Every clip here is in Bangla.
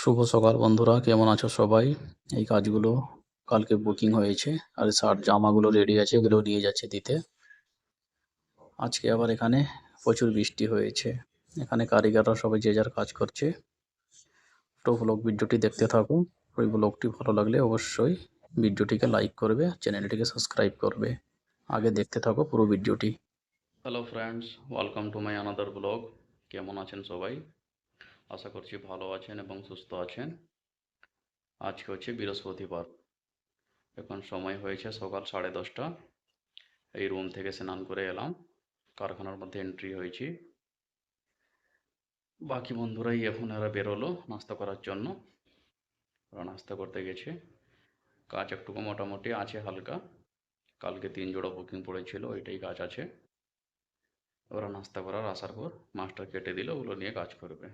শুভ সকাল বন্ধুরা, কেমন আছো সবাই? এই কাজগুলো কালকে বুকিং হয়েছে, আর শার্ট জামাগুলো রেডি আছে, এগুলো নিয়ে যাচ্ছে দিতে। আজকে আবার এখানে প্রচুর বৃষ্টি হয়েছে। এখানে কারিগররা সবাই যে যার কাজ করছে। তো ব্লগ ভিডিওটি দেখতে থাকো। ওই ব্লগটি ভালো লাগলে অবশ্যই ভিডিওটিকে লাইক করবে, চ্যানেলটিকে সাবস্ক্রাইব করবে। আগে দেখতে থাকো পুরো ভিডিওটি। Hello friends, welcome to my another blog. কেমন আছেন সবাই? আশা করছি ভালো আছেন এবং সুস্থ আছেন। আজকে হচ্ছে বৃহস্পতিবার। এখন সময় হয়েছে সকাল 10:30। এই রুম থেকে স্নান করে এলাম, কারখানার মধ্যে এন্ট্রি হয়েছি। বাকি বন্ধুরাই এখন এরা বেরোলো নাস্তা করার জন্য। ওরা নাস্তা করতে গেছে। কাজ একটুকু মোটামুটি আছে হালকা। কালকে 3 জোড়া বুকিং পড়েছিল, ওইটাই কাজ আছে। ওরা নাস্তা করার আসার পর মাস্টার কেটে দিলে ওগুলো নিয়ে কাজ করবে।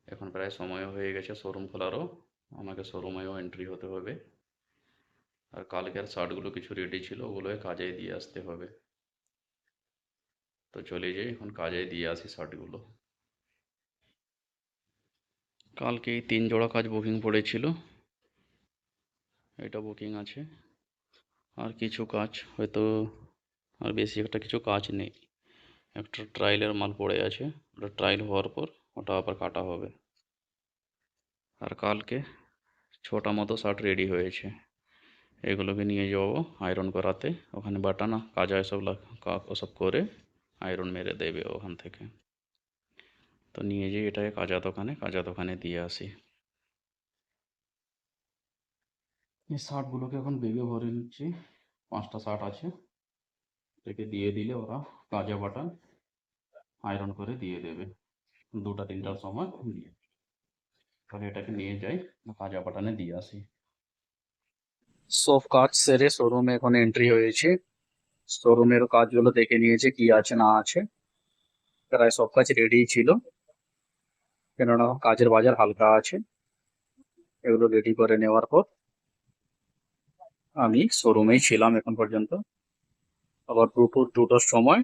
এখন প্রায় সময় হয়ে গেছে শোরুম খোলারও। আমাকে শোরুমেও এন্ট্রি হতে হবে। আর কালকের শার্টগুলো কিছু রেডি ছিল, ওগুলোই কাজে দিয়ে আসতে হবে। তো চলে যাই এখন কাজে দিয়ে আসি শার্টগুলো। কালকে এই 3 জোড়া কাজ বুকিং পড়েছিল, এটা বুকিং আছে। আর কিছু কাজ হয়তো, আর বেশি একটা কিছু কাজ নেই। একটা ট্রায়ালের মাল পড়ে আছে, ওটা ট্রায়াল হওয়ার পর ওটা আবার কাটা হবে। আর কালকে 6টা মতো শার্ট রেডি হয়েছে, এগুলোকে নিয়ে যাবো আয়রন করাতে। ওখানে বাটানা কাজা এসব ওসব করে আয়রন মেরে দেবে ওখান থেকে। তো নিয়ে যাই এটাকে কাজা দোকানে দিয়ে আসি। এই শার্টগুলোকে এখন বেগে ভরে নিচ্ছি। 5টা শার্ট আছে, এটাকে দিয়ে দিলে ওরা কাজা বাটা আয়রন করে দিয়ে দেবে 2টা 3টার সময়। তাহলে এটাকে নিয়ে যাই কাজা বাটানে দিয়ে আসি। সব কাজ সেরে শোরুমে এখন এন্ট্রি হয়েছে। শোরুমের কাজগুলো দেখে নিয়েছে কি আছে না আছে। প্রায় সব কাজ রেডি ছিল, কেননা কাজের বাজার হালকা আছে। এগুলো রেডি করে নেওয়ার পর আমি শোরুমেই ছিলাম এখন পর্যন্ত। আবার দুপুর 2টার সময়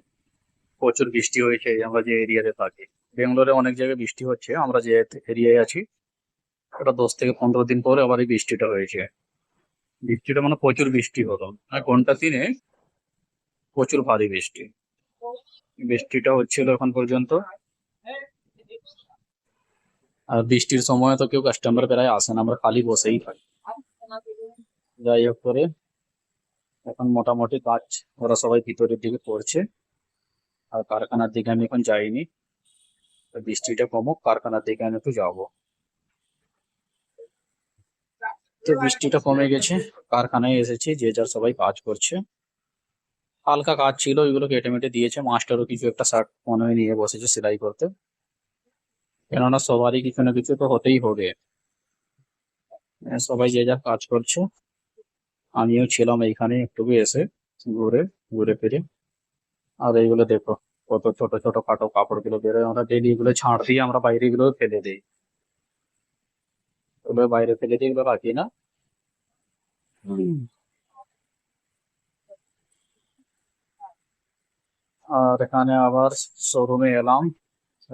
প্রচুর বৃষ্টি হয়েছে। আমরা যে এরিয়াতে থাকি, বেঙ্গালোরে অনেক জায়গায় বৃষ্টি হচ্ছে, আমরা যে এরিয়ায় আছি ওটা 10 থেকে 15 দিন পরে আবার এই বৃষ্টিটা হয়েছে। বৃষ্টিটা মানে প্রচুর বৃষ্টি হলো, আর ঘন্টা 3-এ প্রচুর ভারী বৃষ্টি। বৃষ্টিটা হচ্ছিল এখন পর্যন্ত। আর বৃষ্টির সময় তো কেউ কাস্টমার প্রায় আসে না, আমরা খালি বসেই থাকি। যাই হোক করে এখন মোটামুটি কাজ ওরা সবাই ভিতরের দিকে করছে। আর কারখানার দিকে আমি এখন যাইনি, তো বৃষ্টিটা কমুক, কারখানার দিকে আমি একটু যাবো। তো বৃষ্টিটা কমে গেছে, কারখানায় এসেছি, যে যার সবাই কাজ করছে। হালকা কাজ ছিল, ওইগুলো কেটে মেটে দিয়েছে। মাস্টারও কিছু একটা শার্ট মনে হয় নিয়ে বসেছে সেলাই করতে, কেননা সবারই কিছু না কিছু তো হতেই হবে। সবাই যে যার কাজ করছে। আমিও ছিলাম এইখানে একটু এসে ঘুরে ঘুরে ফিরে। আর এইগুলো দেখো কত ছোট ছোট খাটো কাপড় গুলো বেরোয়, আমরা ডেলি এগুলো ছাড় দিয়ে আমরা বাইরে এগুলো ফেলে দিই। ওগুলো বাইরে ফেলে দিয়ে এগুলো রাখি না। আর এখানে আবার শোরুমে এলাম।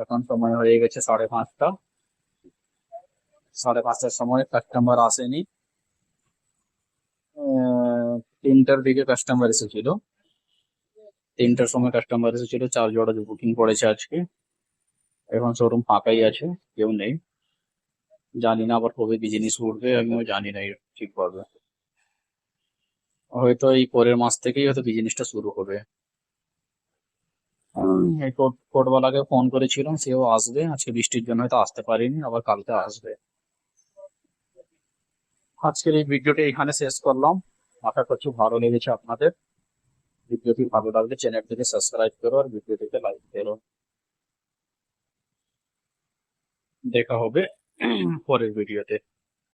এখন সময় হয়ে গেছে 5:30। 5:30টার সময় কাস্টমার আসেনি। 3টার দিকে কাস্টমার এসেছিল। 3টার সময় কাস্টমার এসেছিল, 4 জোড়া বুকিং পড়েছে আজকে। এখন শোরুম ফাঁকাই আছে, কেউ নেই। জানি না আবার কবে বিজনেস উঠবে, আমিও জানি না ঠিকভাবে। হয়তো এই পরের মাস থেকেই হয়তো বিজনেসটা শুরু হবে। এই কোটবালাকে ফোন করেছিলাম, সেও আসবে। আজকে বৃষ্টির জন্য হয়তো আসতে পারিনি, আবার কালকে আসবে। আজকের এই ভিডিওটি এখানে শেষ করলাম। আশা করছি ভালো লেগেছে আপনাদের। ভিডিওটি ভালো লাগলে চ্যানেলটিকে সাবস্ক্রাইব করো আর ভিডিওটিকে লাইক করো। দেখা হবে পরের ভিডিওতে।